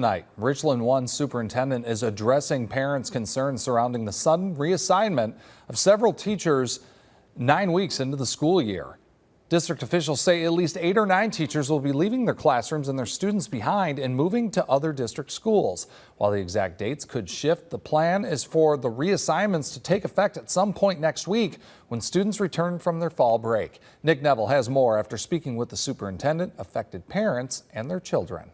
Tonight, Richland One superintendent is addressing parents' concerns surrounding the sudden reassignment of several teachers 9 weeks into the school year. District officials say at least 8 or 9 teachers will be leaving their classrooms and their students behind and moving to other district schools. While the exact dates could shift, the plan is for the reassignments to take effect at some point next week when students return from their fall break. Nick Neville has more after speaking with the superintendent, affected parents, and their children.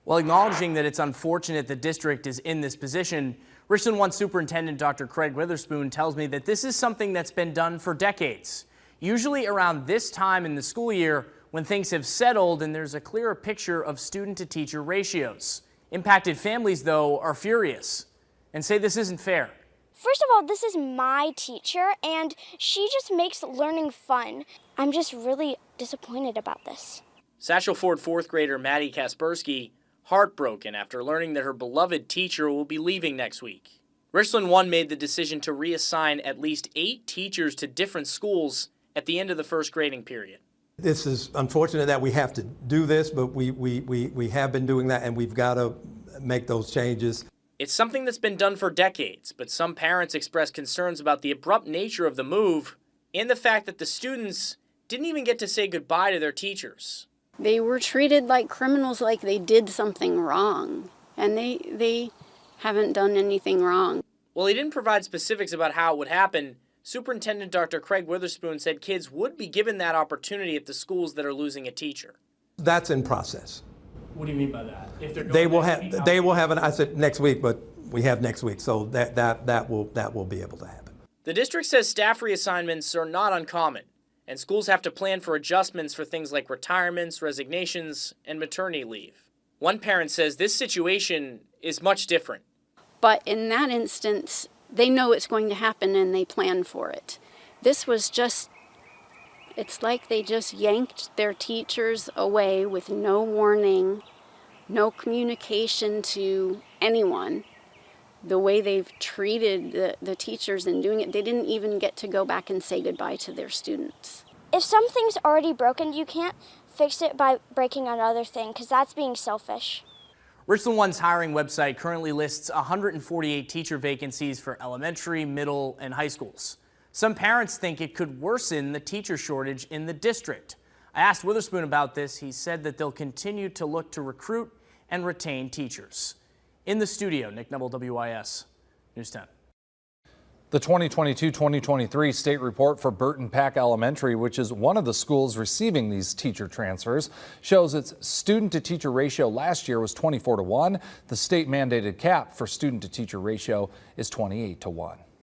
While acknowledging that it's unfortunate the district is in this position, Richland One Superintendent Dr. Craig Witherspoon tells me that this is something that's been done for decades. Usually around this time in the school year when things have settled and there's a clearer picture of student-to-teacher ratios. Impacted families, though, are furious and say this isn't fair. First of all, this is my teacher, and she just makes learning fun. I'm just really disappointed about this. Satchel Ford 4th grader Maddie Kaspersky heartbroken after learning that her beloved teacher will be leaving next week. Richland One made the decision to reassign at least 8 teachers to different schools at the end of the first grading period. This is unfortunate that we have to do this, but we have been doing that, and we've got to make those changes. It's something that's been done for decades, but some parents express concerns about the abrupt nature of the move and the fact that the students didn't even get to say goodbye to their teachers. They were treated like criminals, like they did something wrong, and they haven't done anything wrong. While he didn't provide specifics about how it would happen, Superintendent Dr. Craig Witherspoon said kids would be given that opportunity at the schools that are losing a teacher. That's in process. What do you mean by that? If they're going they will have I said next week, but we have next week, so that will be able to happen. The district says staff reassignments are not uncommon, and schools have to plan for adjustments for things like retirements, resignations, and maternity leave. One parent says this situation is much different. But in that instance, they know it's going to happen and they plan for it. This was just, it's like they just yanked their teachers away with no warning, no communication to anyone. The way they've treated the teachers in doing it, they didn't even get to go back and say goodbye to their students. If something's already broken, you can't fix it by breaking another thing, because that's being selfish. Richland One's hiring website currently lists 148 teacher vacancies for elementary, middle, and high schools. Some parents think it could worsen the teacher shortage in the district. I asked Witherspoon about this. He said that they'll continue to look to recruit and retain teachers. In the studio, Nick Neville, WIS News 10. The 2022-2023 state report for Burton Pack Elementary, which is one of the schools receiving these teacher transfers, shows its student-to-teacher ratio last year was 24-1. The state mandated cap for student-to-teacher ratio is 28-1.